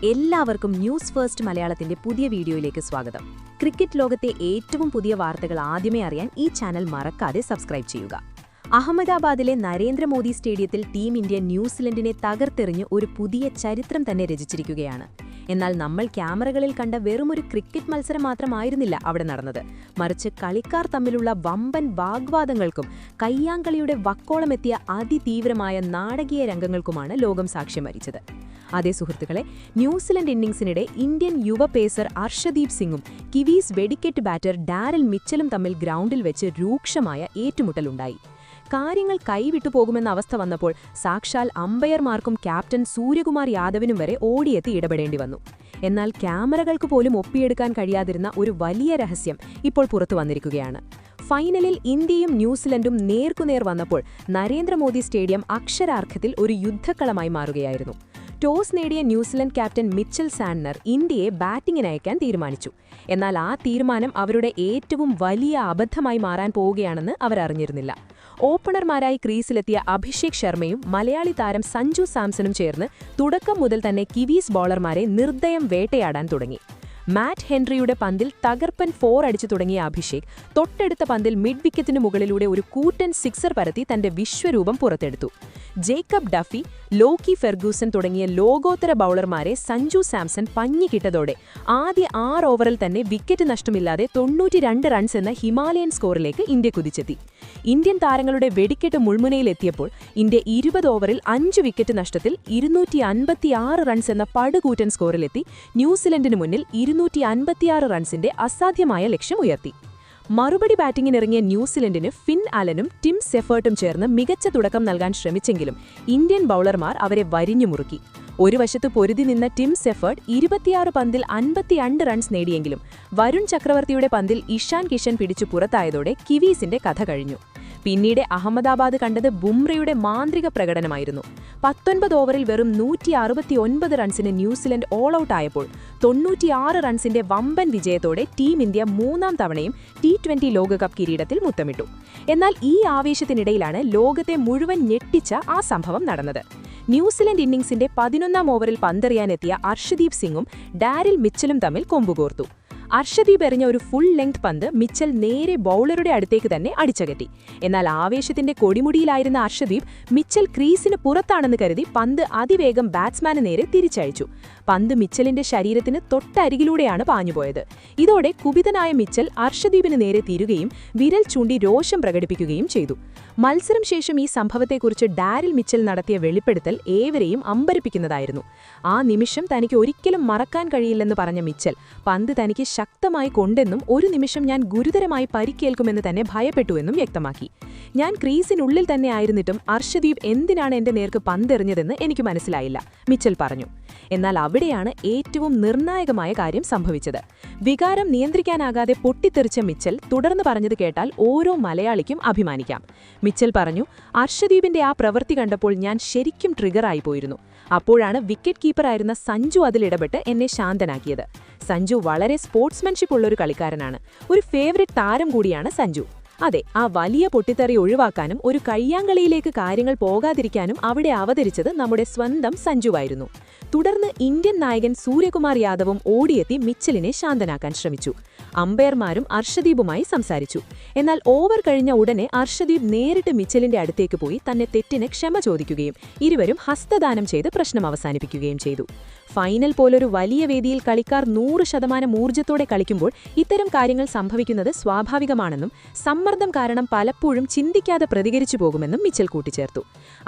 എല്ലാവർക്കും news first മലയാളത്തിന്റെ പുതിയ വീഡിയോയിലേക്ക് സ്വാഗതം. ക്രിക്കറ്റ് ലോകത്തെ ഏറ്റവും പുതിയ വാർത്തകൾ ആദ്യമേ അറിയാൻ ഈ ചാനൽ മറക്കാതെ സബ്സ്ക്രൈബ് ചെയ്യുക. അഹമ്മദാബാദിലെ നരേന്ദ്രമോദി സ്റ്റേഡിയത്തിൽ ടീം ഇന്ത്യ ന്യൂസിലൻഡിനെ തകർത്തെറിഞ്ഞ് ഒരു പുതിയ ചരിത്രം തന്നെ രചിച്ചിരിക്കുകയാണ്. എന്നാൽ നമ്മൾ ക്യാമറകളിൽ കണ്ട വെറുമൊരു ക്രിക്കറ്റ് മത്സരം മാത്രമായിരുന്നില്ല അവിടെ നടന്നത്. മറിച്ച് കളിക്കാർ തമ്മിലുള്ള വമ്പൻ വാഗ്വാദങ്ങൾക്കും കയ്യാങ്കളിയുടെ വക്കോളമെത്തിയ അതിതീവ്രമായ നാടകീയ രംഗങ്ങൾക്കുമാണ് ലോകം സാക്ഷ്യം വഹിച്ചത്. അതേ സുഹൃത്തുക്കളെ, ന്യൂസിലൻഡ് ഇന്നിംഗ്സിനിടെ ഇന്ത്യൻ യുവ പേസർ അർഷദീപ് സിംഗും കിവീസ് വെടിക്കെട്ട് ബാറ്റർ ഡാരൽ മിച്ചലും തമ്മിൽ ഗ്രൗണ്ടിൽ വെച്ച് രൂക്ഷമായ ഏറ്റുമുട്ടലുണ്ടായി. കാര്യങ്ങൾ കൈവിട്ടുപോകുമെന്ന അവസ്ഥ വന്നപ്പോൾ സാക്ഷാൽ അമ്പയർമാർക്കും ക്യാപ്റ്റൻ സൂര്യകുമാർ യാദവിനും വരെ ഓടിയെത്തി ഇടപെടേണ്ടി വന്നു. എന്നാൽ ക്യാമറകൾക്ക് പോലും ഒപ്പിയെടുക്കാൻ കഴിയാതിരുന്ന ഒരു വലിയ രഹസ്യം ഇപ്പോൾ പുറത്തു വന്നിരിക്കുകയാണ്. ഫൈനലിൽ ഇന്ത്യയും ന്യൂസിലൻഡും നേർക്കുനേർ വന്നപ്പോൾ നരേന്ദ്രമോദി സ്റ്റേഡിയം അക്ഷരാർത്ഥത്തിൽ ഒരു യുദ്ധക്കളമായി മാറുകയായിരുന്നു. ടോസ് നേടിയ ന്യൂസിലൻഡ് ക്യാപ്റ്റൻ മിച്ചൽ സാൻഡ്നർ ഇന്ത്യയെ ബാറ്റിംഗിനയക്കാൻ തീരുമാനിച്ചു. എന്നാൽ ആ തീരുമാനം അവരുടെ ഏറ്റവും വലിയ അബദ്ധമായി മാറാൻ പോവുകയാണെന്ന് അവർ അറിഞ്ഞിരുന്നില്ല. ഓപ്പണർമാരായി ക്രീസിലെത്തിയ അഭിഷേക് ശർമ്മയും മലയാളി താരം സഞ്ജു സാംസണും ചേർന്ന് തുടക്കം മുതൽ തന്നെ കിവീസ് ബോളർമാരെ നിർദ്ദയം വേട്ടയാടാൻ തുടങ്ങി. മാറ്റ് ഹെൻറിയുടെ പന്തിൽ തകർപ്പൻ 4 അടിച്ചു തുടങ്ങിയ അഭിഷേക് തൊട്ടടുത്ത പന്തിൽ മിഡ് വിക്കറ്റിനു മുകളിലൂടെ ഒരു കൂറ്റൻ സിക്സർ പരത്തി തന്റെ വിശ്വരൂപം പുറത്തെടുത്തു. ജേക്കബ് ഡഫി, ലോക്കി ഫെർഗൂസൺ തുടങ്ങിയ ലോകോത്തര ബൌളർമാരെ സഞ്ജു സാംസൺ പഞ്ഞിക്കിട്ടതോടെ ആദ്യ 6 ഓവറിൽ തന്നെ വിക്കറ്റ് നഷ്ടമില്ലാതെ 92 റൺസ് എന്ന ഹിമാലയൻ സ്കോറിലേക്ക് ഇന്ത്യ കുതിച്ചെത്തി. ഇന്ത്യൻ താരങ്ങളുടെ വെടിക്കെട്ട് മുൾമുനയിലെത്തിയപ്പോൾ ഇന്ത്യ 20 ഓവറിൽ 5 വിക്കറ്റ് നഷ്ടത്തിൽ 256 റൺസ് എന്ന പടുകൂറ്റൻ സ്കോറിലെത്തി ന്യൂസിലൻഡിനു മുന്നിൽ 256 റൺസിന്റെ അസാധ്യമായ ലക്ഷ്യം ഉയർത്തി. മറുപടി ബാറ്റിംഗിനിറങ്ങിയ ന്യൂസിലൻഡിന് ഫിൻ അലനും ടിം സെഫേർട്ടും ചേർന്ന് മികച്ച തുടക്കം നൽകാൻ ശ്രമിച്ചെങ്കിലും ഇന്ത്യൻ ബൌളർമാർ അവരെ വരിഞ്ഞുമുറുക്കി. ഒരു വശത്ത് പൊരുതി നിന്ന ടിം സെഫേർട്ട് 26 പന്തിൽ 52 റൺസ് നേടിയെങ്കിലും വരുൺ ചക്രവർത്തിയുടെ പന്തിൽ ഇഷാൻ കിഷൻ പിടിച്ചു പുറത്തായതോടെ കിവീസിന്റെ കഥ കഴിഞ്ഞു. പിന്നീട് അഹമ്മദാബാദ് കണ്ടത് ബുംറയുടെ മാന്ത്രിക പ്രകടനമായിരുന്നു. 19 ഓവറിൽ വെറും 169 റൺസിന് ന്യൂസിലൻഡ് ഓൾ ഔട്ട് ആയപ്പോൾ 96 റൺസിന്റെ വമ്പൻ വിജയത്തോടെ ടീം ഇന്ത്യ 3ാം തവണയും T20 ലോകകപ്പ് കിരീടത്തിൽ മുത്തമിട്ടു. എന്നാൽ ഈ ആവേശത്തിനിടയിലാണ് ലോകത്തെ മുഴുവൻ ഞെട്ടിച്ച ആ സംഭവം നടന്നത്. ന്യൂസിലൻഡ് ഇന്നിംഗ്സിന്റെ 11ാം ഓവറിൽ പന്തെറിയാനെത്തിയ അർഷദീപ് സിംഗും ഡാരൽ മിച്ചലും തമ്മിൽ കൊമ്പുകോർത്തു. അർഷദീപ് എറിഞ്ഞ ഒരു ഫുൾ ലെങ്ത് പന്ത് മിച്ചൽ നേരെ ബൌളറുടെ അടുത്തേക്ക് തന്നെ അടിച്ചകറ്റി. എന്നാൽ ആവേശത്തിന്റെ കൊടിമുടിയിലായിരുന്ന അർഷദീപ് മിച്ചൽ ക്രീസിന് പുറത്താണെന്ന് കരുതി പന്ത് അതിവേഗം ബാറ്റ്സ്മാന് നേരെ തിരിച്ചയച്ചു. പന്ത് മിച്ചലിന്റെ ശരീരത്തിന് തൊട്ടരികിലൂടെയാണ് പാഞ്ഞുപോയത്. ഇതോടെ കുപിതനായ മിച്ചൽ അർഷദീപിന് നേരെ തിരുകയും വിരൽ ചൂണ്ടി രോഷം പ്രകടിപ്പിക്കുകയും ചെയ്തു. മത്സരം ശേഷം ഈ സംഭവത്തെക്കുറിച്ച് ഡാരൽ മിച്ചൽ നടത്തിയ വെളിപ്പെടുത്തൽ ഏവരെയും അമ്പരപ്പിക്കുന്നതായിരുന്നു. ആ നിമിഷം തനിക്ക് ഒരിക്കലും മറക്കാൻ കഴിയില്ലെന്ന് പറഞ്ഞ മിച്ചൽ പന്ത് തനിക്ക് ശക്തമായി കൊണ്ടെന്നും ഒരു നിമിഷം ഞാൻ ഗുരുതരമായി പരിക്കേൽക്കുമെന്ന് തന്നെ ഭയപ്പെട്ടുവെന്നും വ്യക്തമാക്കി. ഞാൻ ക്രീസിനുള്ളിൽ തന്നെ ആയിരുന്നിട്ടും അർഷദീപ് എന്തിനാണ് എന്റെ നേർക്ക് പന്തെറിഞ്ഞതെന്ന് എനിക്ക് മനസ്സിലായില്ല, മിച്ചൽ പറഞ്ഞു. എന്നാൽ അവിടെയാണ് ഏറ്റവും നിർണായകമായ കാര്യം സംഭവിച്ചത്. വികാരം നിയന്ത്രിക്കാനാകാതെ പൊട്ടിത്തെറിച്ച മിച്ചൽ തുടർന്ന് പറഞ്ഞത് കേട്ടാൽ ഓരോ മലയാളിക്കും അഭിമാനിക്കാം. മിച്ചൽ പറഞ്ഞു, അർഷദീപിന്റെ ആ പ്രവൃത്തി കണ്ടപ്പോൾ ഞാൻ ശരിക്കും ട്രിഗറായി പോയിരുന്നു. അപ്പോഴാണ് വിക്കറ്റ് കീപ്പറായിരുന്ന സഞ്ജു അതിലിടപെട്ട് എന്നെ ശാന്തനാക്കിയത്. സഞ്ജു വളരെ സ്പോർട്സ്മാൻഷിപ്പ് ഉള്ളൊരു കളിക്കാരനാണ്. ഒരു ഫേവറിറ്റ് താരം കൂടിയാണ് സഞ്ജു. അതെ, ആ വലിയ പൊട്ടിത്തെറി ഒഴിവാക്കാനും ഒരു കയ്യാങ്കളിയിലേക്ക് കാര്യങ്ങൾ പോകാതിരിക്കാനും അവിടെ അവതരിച്ചത് നമ്മുടെ സ്വന്തം സഞ്ജുവായിരുന്നു. തുടർന്ന് ഇന്ത്യൻ നായകൻ സൂര്യകുമാർ യാദവും ഓടിയെത്തി മിച്ചലിനെ ശാന്തനാക്കാൻ ശ്രമിച്ചു. അമ്പയർമാരും അർഷദീപുമായി സംസാരിച്ചു. എന്നാൽ ഓവർ കഴിഞ്ഞ ഉടനെ അർഷദീപ് നേരിട്ട് മിച്ചലിന്റെ അടുത്തേക്ക് പോയി തന്നെ തെറ്റിന് ക്ഷമ ചോദിക്കുകയും ഇരുവരും ഹസ്തദാനം ചെയ്ത് പ്രശ്നം അവസാനിപ്പിക്കുകയും ചെയ്തു. ഫൈനൽ പോലൊരു വലിയ വേദിയിൽ കളിക്കാർ 100% ഊർജ്ജത്തോടെ കളിക്കുമ്പോൾ ഇത്തരം കാര്യങ്ങൾ സംഭവിക്കുന്നത് സ്വാഭാവികമാണെന്നും സമ്മർദ്ദം കാരണം പലപ്പോഴും ചിന്തിക്കാതെ പ്രതികരിച്ചു പോകുമെന്നും മിച്ചൽ കൂട്ടിച്ചേർത്തു.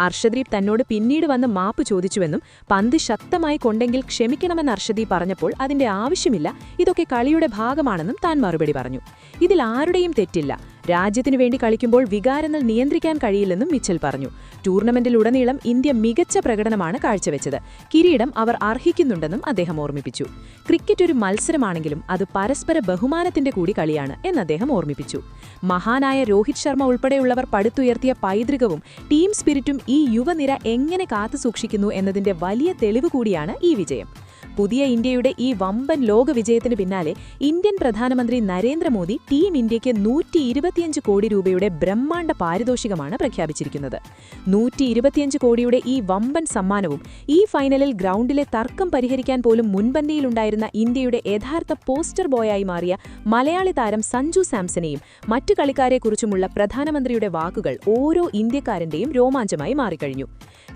അർഷദീപ് തന്നോട് പിന്നീട് വന്ന് മാപ്പ് ചോദിച്ചുവെന്നും പന്ത് ശക്തമായി കൊണ്ടെങ്കിൽ ക്ഷമിക്കണമെന്ന് അർഷദീപ് പറഞ്ഞപ്പോൾ അതിന്റെ ആവശ്യമില്ല, ഇതൊക്കെ കളിയുടെ ഭാഗമാണെന്നും താൻ മറുപടി പറഞ്ഞു. ഇതിൽ ആരുടെയും തെറ്റില്ല. രാജ്യത്തിനു വേണ്ടി കളിക്കുമ്പോൾ വികാരങ്ങൾ നിയന്ത്രിക്കാൻ കഴിയില്ലെന്നും മിച്ചൽ പറഞ്ഞു. ടൂർണമെന്റിലുടനീളം ഇന്ത്യ മികച്ച പ്രകടനമാണ് കാഴ്ചവെച്ചത്. കിരീടം അവർ അർഹിക്കുന്നുണ്ടെന്നും അദ്ദേഹം ഓർമ്മിപ്പിച്ചു. ക്രിക്കറ്റ് ഒരു മത്സരമാണെങ്കിലും അത് പരസ്പര ബഹുമാനത്തിന്റെ കൂടി കളിയാണ് എന്ന് അദ്ദേഹം ഓർമ്മിപ്പിച്ചു. മഹാനായ രോഹിത് ശർമ്മ ഉൾപ്പെടെയുള്ളവർ പടുത്തുയർത്തിയ പൈതൃകവും ടീം സ്പിരിറ്റും ഈ യുവനിര എങ്ങനെ കാത്തുസൂക്ഷിക്കുന്നു എന്നതിന്റെ വലിയ തെളിവ് കൂടിയാണ് ഈ വിജയം. പുതിയ ഇന്ത്യയുടെ ഈ വമ്പൻ ലോക വിജയത്തിന് പിന്നാലെ ഇന്ത്യൻ പ്രധാനമന്ത്രി നരേന്ദ്രമോദി ടീം ഇന്ത്യയ്ക്ക് 125 കോടി രൂപയുടെ ബ്രഹ്മാണ്ഡ പാരിതോഷികമാണ് പ്രഖ്യാപിച്ചിരിക്കുന്നത്. 125 കോടിയുടെ ഈ വമ്പൻ സമ്മാനവും ഈ ഫൈനലിൽ ഗ്രൗണ്ടിലെ തർക്കം പരിഹരിക്കാൻ പോലും മുൻപന്തിയിലുണ്ടായിരുന്ന ഇന്ത്യയുടെ യഥാർത്ഥ പോസ്റ്റർ ബോയായി മാറിയ മലയാളി താരം സഞ്ജു സാംസണെയും മറ്റു കളിക്കാരെക്കുറിച്ചുമുള്ള പ്രധാനമന്ത്രിയുടെ വാക്കുകൾ ഓരോ ഇന്ത്യക്കാരന്റെയും രോമാഞ്ചമായി മാറിക്കഴിഞ്ഞു.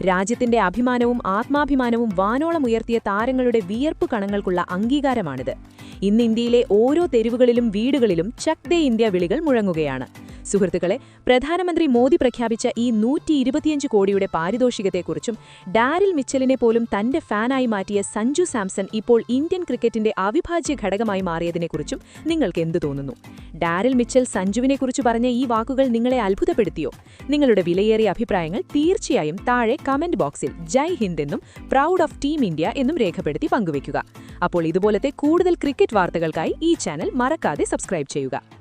രാജ്യത്തിന്റെ അഭിമാനവും ആത്മാഭിമാനവും വാനോളം ഉയർത്തിയ താരങ്ങളുടെ വിയർപ്പ് കണങ്ങൾക്കുള്ള അംഗീകാരമാണിത്. ഇന്ന് ഇന്ത്യയിലെ ഓരോ തെരുവുകളിലും വീടുകളിലും ചക് ദേ ഇന്ത്യ വിളികൾ മുഴങ്ങുകയാണ്. സുഹൃത്തുക്കളെ, പ്രധാനമന്ത്രി മോദി പ്രഖ്യാപിച്ച ഈ 125 കോടിയുടെ പാരിതോഷികത്തെക്കുറിച്ചും ഡാരിൽ മിച്ചലിനെ പോലും തന്റെ ഫാനായി മാറ്റിയ സഞ്ജു സാംസൺ ഇപ്പോൾ ഇന്ത്യൻ ക്രിക്കറ്റിന്റെ അവിഭാജ്യ ഘടകമായി മാറിയതിനെക്കുറിച്ചും നിങ്ങൾക്ക് എന്തു തോന്നുന്നു? ഡാരിൽ മിച്ചൽ സഞ്ജുവിനെക്കുറിച്ച് പറഞ്ഞ ഈ വാക്കുകൾ നിങ്ങളെ അത്ഭുതപ്പെടുത്തിയോ? നിങ്ങളുടെ വിലയേറിയ അഭിപ്രായങ്ങൾ തീർച്ചയായും താഴെ കമന്റ് ബോക്സിൽ ജയ് ഹിന്ദ് എന്നും പ്രൗഡ് ഓഫ് ടീം ഇന്ത്യ എന്നും രേഖപ്പെടുത്തി പങ്കുവയ്ക്കുക. അപ്പോൾ ഇതുപോലത്തെ കൂടുതൽ ക്രിക്കറ്റ് വാർത്തകൾക്കായി ഈ ചാനൽ മറക്കാതെ സബ്സ്ക്രൈബ് ചെയ്യുക.